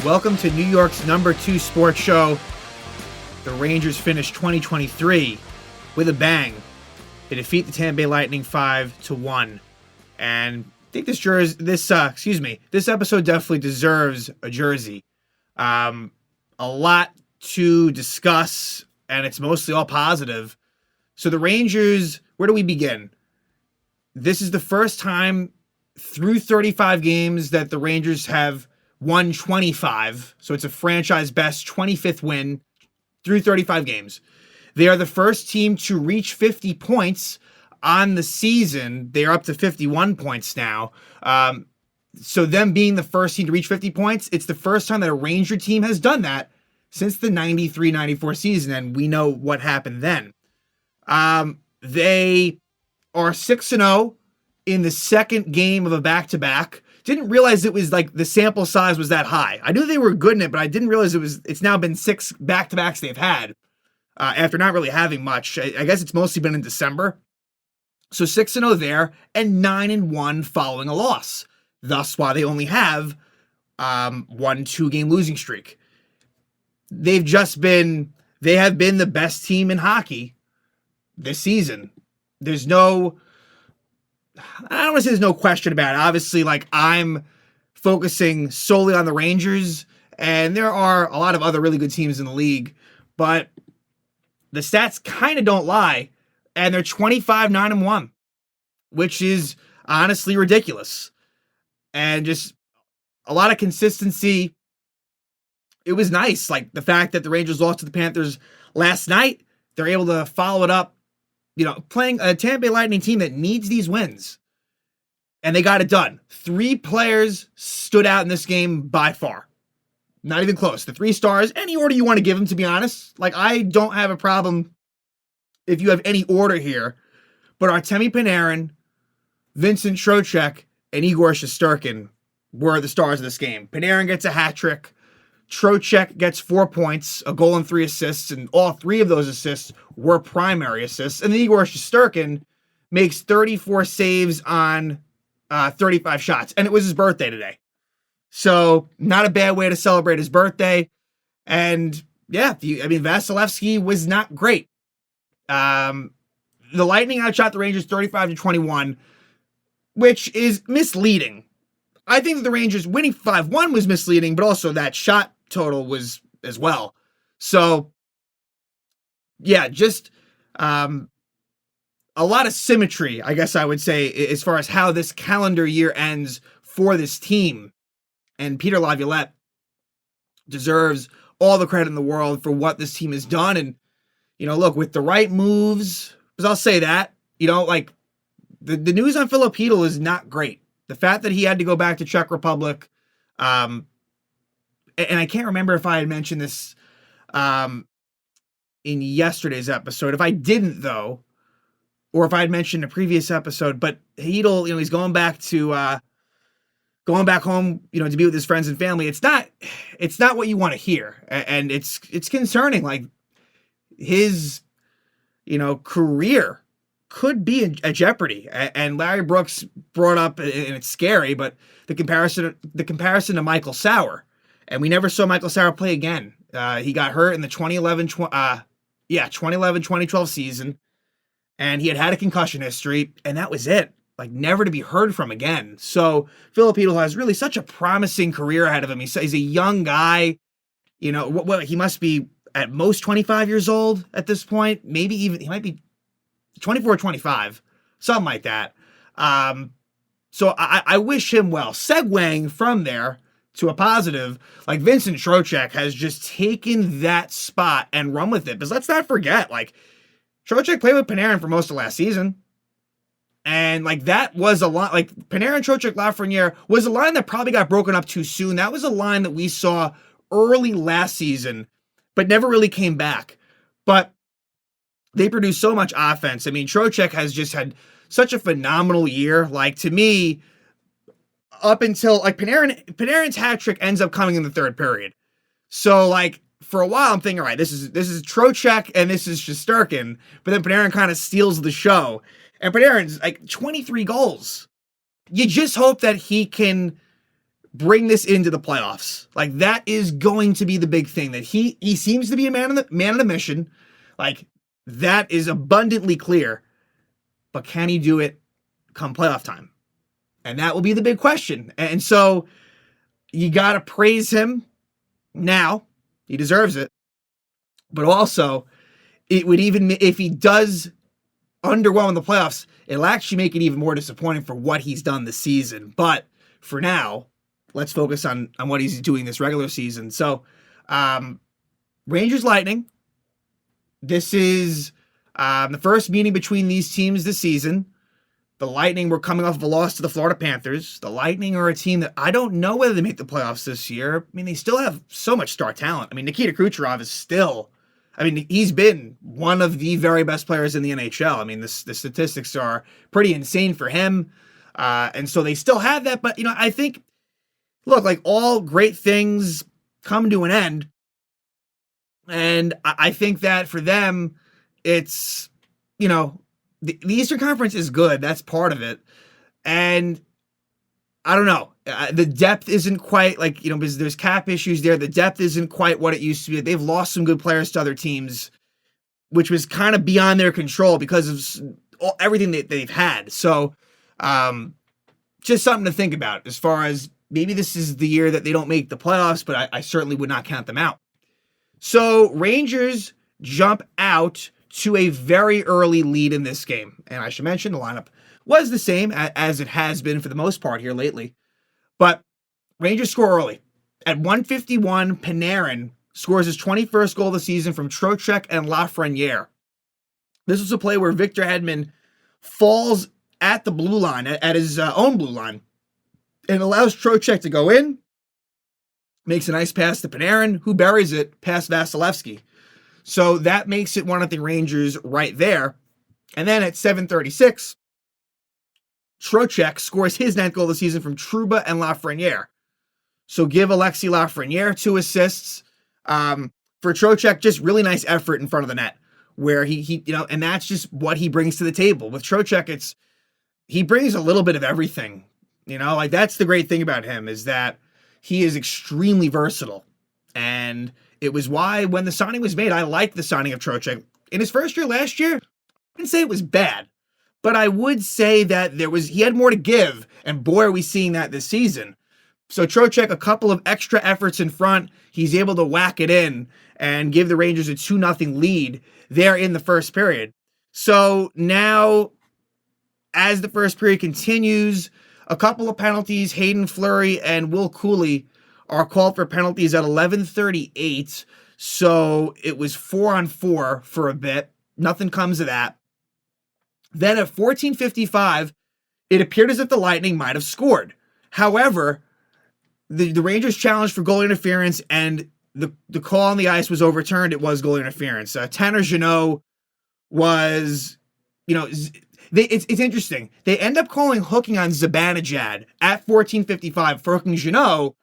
Welcome to New York's #2 sports show. The Rangers finished 2023 with a bang. They defeat the Tampa Bay Lightning 5-1. And I think this episode definitely deserves a jersey. A lot to discuss, and it's mostly all positive. So the Rangers, where do we begin? This is the first time through 35 games that the Rangers have won 25. So it's a franchise best 25th win through 35 games. They are the first team to reach 50 points on the season. They are up to 51 points now. So them being the first team to reach 50 points, it's the first time that a Ranger team has done that since the 93-94 season, and we know what happened then. They are 6-0 in the second game of a back-to-back. Didn't realize it was like the sample size was that high. I knew they were good in it, but I didn't realize it's now been 6 back-to-backs they've had after not really having much. I guess it's mostly been in December. So 6-0 there and 9-1 following a loss. Thus why they only have 1 2-game losing streak. They have been the best team in hockey this season. I don't want to say there's no question about it. Obviously, I'm focusing solely on the Rangers, and there are a lot of other really good teams in the league, but the stats kind of don't lie, and they're 25-9-1, which is honestly ridiculous. And just a lot of consistency. It was nice. Like the fact that the Rangers lost to the Panthers last night, they're able to follow it up, playing a Tampa Bay Lightning team that needs these wins. And they got it done. 3 players stood out in this game by far. Not even close. The 3 stars, any order you want to give them, to be honest. I don't have a problem if you have any order here. But Artemi Panarin, Vincent Trocheck, and Igor Shesterkin were the stars of this game. Panarin gets a hat trick. Trocheck gets 4 points, a goal and 3 assists, and all 3 of those assists were primary assists. And then Igor Shesterkin makes 34 saves on 35 shots, and it was his birthday today. So not a bad way to celebrate his birthday. And yeah, Vasilevsky was not great. The Lightning outshot the Rangers 35-21, which is misleading. I think that the Rangers winning 5-1 was misleading, but also that shot total was as well. So yeah, just a lot of symmetry, I guess I would say, as far as how this calendar year ends for this team. And Peter Laviolette deserves all the credit in the world for what this team has done. And, look, with the right moves, because I'll say that, the news on Filipino is not great. The fact that he had to go back to Czech Republic, and I can't remember if I had mentioned this in yesterday's episode. If I didn't, though, or if I had mentioned a previous episode, but Hedel, he's going back home, to be with his friends and family. It's not what you want to hear, and it's concerning. Like his, career could be at jeopardy. And Larry Brooks brought up, and it's scary, but the comparison to Michael Sauer, and we never saw Michael Sauer play again. He got hurt in the 2011-2012 season, and he had a concussion history, and that was it. Never to be heard from again. So Filipino has really such a promising career ahead of him. He's a young guy. He must be at most 25 years old at this point. Maybe even he might be 24 or 25, something like that. So I wish him well. Segueing from there to a positive, Vincent Trocheck has just taken that spot and run with it. Because let's not forget, Trocheck played with Panarin for most of last season. And that was a line, Panarin, Trocheck, Lafreniere was a line that probably got broken up too soon. That was a line that we saw early last season, but never really came back. But they produced so much offense. Trocheck has just had such a phenomenal year. To me, up until Panarin's hat trick ends up coming in the 3rd period. So for a while I'm thinking, all right, this is Trocheck and this is Shesterkin, but then Panarin kind of steals the show. And Panarin's 23 goals. You just hope that he can bring this into the playoffs. Like, that is going to be the big thing, that he seems to be a man of the mission. Like, that is abundantly clear. But can he do it come playoff time? And that will be the big question. And so you got to praise him now. He deserves it. But also, it would, even if he does underwhelm in the playoffs, it'll actually make it even more disappointing for what he's done this season. But for now, let's focus on what he's doing this regular season. So, Rangers Lightning. This is the first meeting between these teams this season. The Lightning were coming off of a loss to the Florida Panthers. The Lightning are a team that I don't know whether they make the playoffs this year. I mean, they still have so much star talent. I mean, Nikita Kucherov is still, he's been one of the very best players in the NHL. I mean, the statistics are pretty insane for him. And so they still have that. But, I think, look, like, all great things come to an end. And I think that for them, it's, the Eastern Conference is good. That's part of it. And I don't know. The depth isn't quite like, because there's cap issues there. The depth isn't quite what it used to be. They've lost some good players to other teams, which was kind of beyond their control because of everything that they've had. So just something to think about as far as maybe this is the year that they don't make the playoffs, but I certainly would not count them out. So Rangers jump out to a very early lead in this game. And I should mention the lineup was the same as it has been for the most part here lately. But Rangers score early. At 1:51, Panarin scores his 21st goal of the season from Trocheck and Lafreniere. This was a play where Victor Hedman falls at the blue line, at his own blue line, and allows Trocheck to go in, makes a nice pass to Panarin, who buries it past Vasilevsky. So that makes it 1-0 Rangers right there. And then at 7:36, Trocheck scores his 9th goal of the season from Trouba and Lafreniere. So give Alexis Lafreniere 2 assists. For Trocheck, just really nice effort in front of the net, where he and that's just what he brings to the table. With Trocheck, he brings a little bit of everything. Like, that's the great thing about him, is that he is extremely versatile. And it was why when the signing was made, I liked the signing of Trocheck. In his first year last year, I wouldn't say it was bad, but I would say that he had more to give, and boy, are we seeing that this season. So Trocheck, a couple of extra efforts in front, he's able to whack it in and give the Rangers a 2-0 lead there in the first period. So now, as the first period continues, a couple of penalties, Hayden Fleury and Will Cooley are called for penalties at 11:38. So it was 4-on-4 for a bit. Nothing comes of that. Then at 14:55, it appeared as if the Lightning might have scored. However, the Rangers challenged for goal interference, and the call on the ice was overturned. It was goal interference. Tanner Jeannot was, it's interesting. They end up calling hooking on Zibanejad at 14:55 for hooking Jeannot,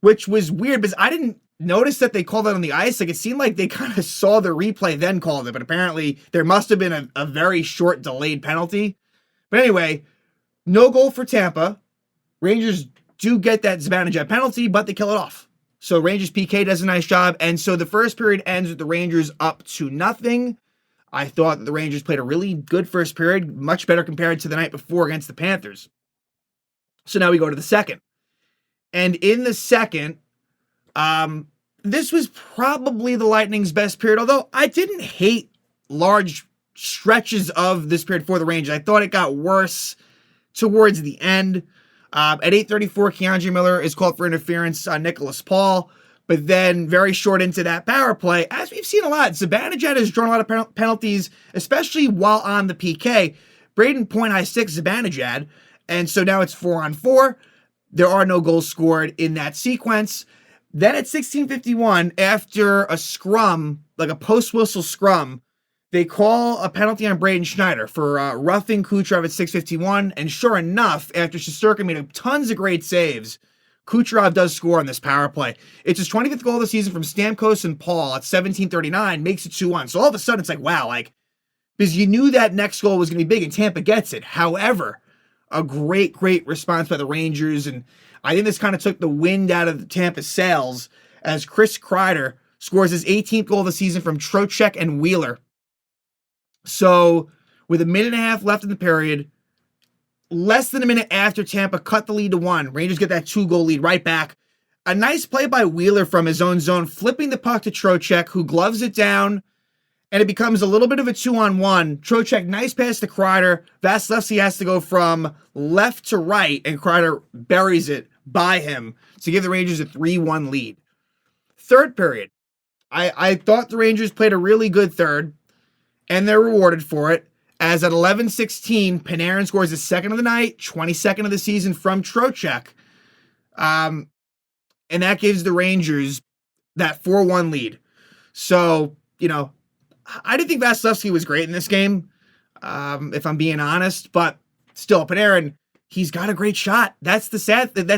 which was weird because I didn't notice that they called that on the ice. Like, it seemed like they kind of saw the replay, then called it, but apparently there must have been a very short delayed penalty. But anyway, no goal for Tampa. Rangers do get that Zibanejad penalty, but they kill it off. So Rangers PK does a nice job. And so the first period ends with the Rangers up 2-0. I thought that the Rangers played a really good first period, much better compared to the night before against the Panthers. So now we go to the second. And in the second, this was probably the Lightning's best period, although I didn't hate large stretches of this period for the Rangers. I thought it got worse towards the end. At 8:34, Keandre Miller is called for interference on Nicholas Paul, but then very short into that power play, as we've seen a lot, Zibanejad has drawn a lot of penalties, especially while on the PK. Braden Point high 6 Zibanejad, and so now it's 4-on-4. There are no goals scored in that sequence. Then at 16:51, after a scrum, like a post-whistle scrum, they call a penalty on Braden Schneider for roughing Kucherov at 6:51, and sure enough, after Shesterkin made tons of great saves, Kucherov does score on this power play. It's his 25th goal of the season from Stamkos and Paul at 17:39, makes it 2-1. So all of a sudden, it's like, wow, because you knew that next goal was going to be big, and Tampa gets it. However, a great response by the Rangers. And I think this kind of took the wind out of the Tampa sails as Chris Kreider scores his 18th goal of the season from Trocheck and Wheeler. So with a minute and a half left in the period, less than a minute after Tampa cut the lead to 1, Rangers get that 2-goal lead right back. A nice play by Wheeler from his own zone, flipping the puck to Trocheck, who gloves it down, and it becomes a little bit of a 2-on-1. Trocheck, nice pass to Kreider. Vasilevsky has to go from left to right, and Kreider buries it by him to give the Rangers a 3-1 lead. Third period. I thought the Rangers played a really good third, and they're rewarded for it, as at 11:16, Panarin scores his second of the night, 22nd of the season from Trocheck. And that gives the Rangers that 4-1 lead. So, I didn't think Vasilevsky was great in this game, if I'm being honest, but still, Panarin, he's got a great shot. That's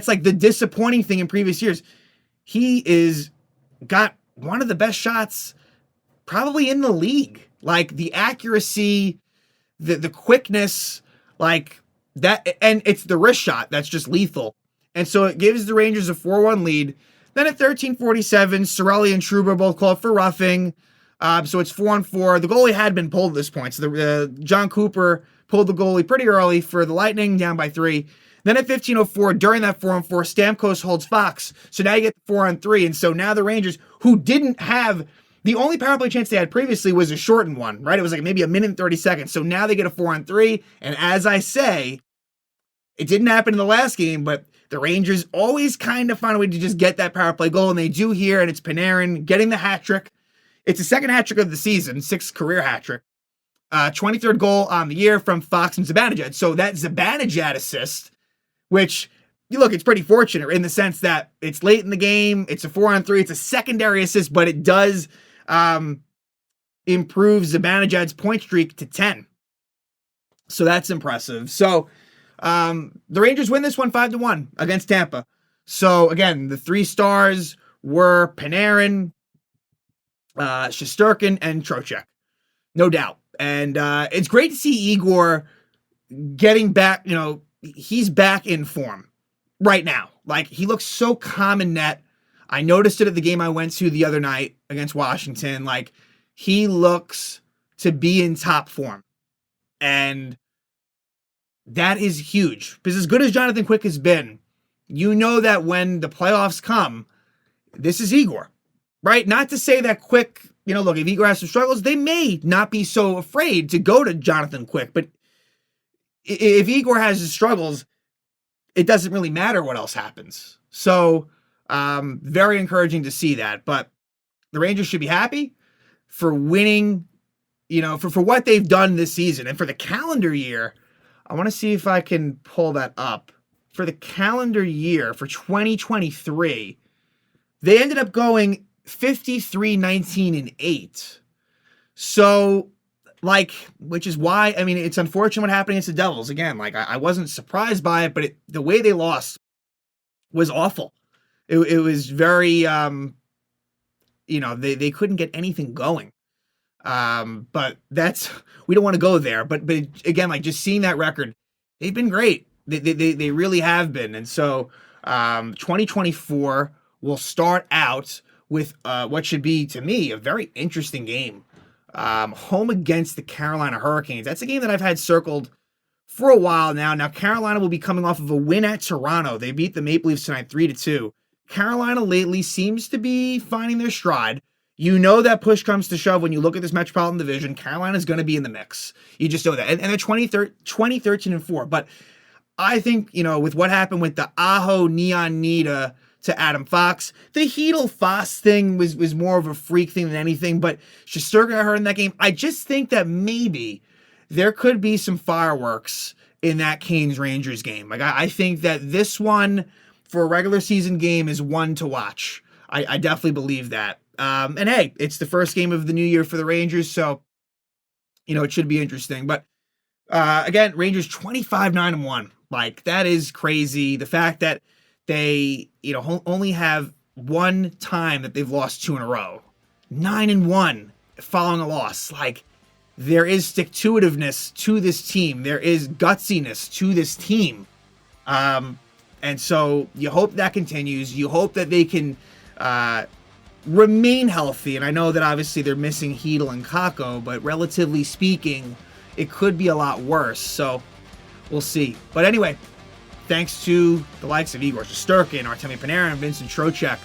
like the disappointing thing in previous years. He is got one of the best shots probably in the league. Like the accuracy, the quickness, like that, and it's the wrist shot that's just lethal. And so it gives the Rangers a 4-1 lead. Then at 13:47, Cirelli and Trouba both called for roughing. So it's 4-on-4. The goalie had been pulled at this point. So the John Cooper pulled the goalie pretty early for the Lightning, down by 3. Then at 15:04, during that 4-on-4, Stamkos holds Fox. So now you get the 4-on-3. And so now the Rangers, who didn't have, the only power play chance they had previously was a shortened one, right? It was like maybe a minute and 30 seconds. So now they get a 4-on-3. And as I say, it didn't happen in the last game, but the Rangers always kind of find a way to just get that power play goal. And they do here, and it's Panarin getting the hat trick. It's the second hat trick of the season, 6th career hat trick. 23rd goal on the year from Fox and Zibanejad. So that Zibanejad assist, which, look, it's pretty fortunate in the sense that it's late in the game. It's a 4-on-3. It's a secondary assist, but it does improve Zibanejad's point streak to 10. So that's impressive. So the Rangers win this one 5-1 against Tampa. So again, the 3 stars were Panarin, Shesterkin, and Trocheck. No doubt. And it's great to see Igor getting back, he's back in form right now. Like, he looks so calm in net. I noticed it at the game I went to the other night against Washington. Like, he looks to be in top form. And that is huge. Because as good as Jonathan Quick has been, you know that when the playoffs come, this is Igor, right? Not to say that Quick, look, if Igor has some struggles, they may not be so afraid to go to Jonathan Quick. But if Igor has his struggles, it doesn't really matter what else happens. So, very encouraging to see that. But the Rangers should be happy for winning, for what they've done this season. And for the calendar year, I want to see if I can pull that up. For the calendar year, for 2023, they ended up going 53-19-8. So, which is why, it's unfortunate what happened against the Devils. Again, I wasn't surprised by it, but the way they lost was awful. It was very, they couldn't get anything going. But we don't want to go there. But again, just seeing that record, they've been great. They really have been. And so, 2024 will start out with what should be, to me, a very interesting game. Home against the Carolina Hurricanes. That's a game that I've had circled for a while now. Now, Carolina will be coming off of a win at Toronto. They beat the Maple Leafs tonight 3-2. Carolina lately seems to be finding their stride. You know that push comes to shove when you look at this Metropolitan Division. Carolina's going to be in the mix. You just know that. And they're 20-13-4. But I think, with what happened with the Aho Neon Nita to Adam Fox, the Hedel Foss thing was more of a freak thing than anything. But Shesterkin got hurt in that game. I just think that maybe there could be some fireworks in that Canes Rangers game. I think that this one for a regular season game is one to watch. I definitely believe that. And hey, it's the first game of the new year for the Rangers, so it should be interesting. But again, Rangers 25-9-1. That is crazy. The fact that they only have one time that they've lost 2 in a row, 9-1 following a loss. there is stick-to-itiveness to this team. There is gutsiness to this team. And so you hope that continues. You hope that they can remain healthy. And I know that obviously they're missing Hedl and Kakko, but relatively speaking, it could be a lot worse. So we'll see. But anyway, thanks to the likes of Igor Shesterkin, Artemi Panarin, Vincent Trocheck,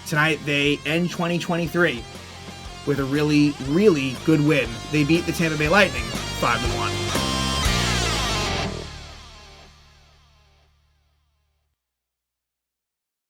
tonight they end 2023 with a really, really good win. They beat the Tampa Bay Lightning 5-1.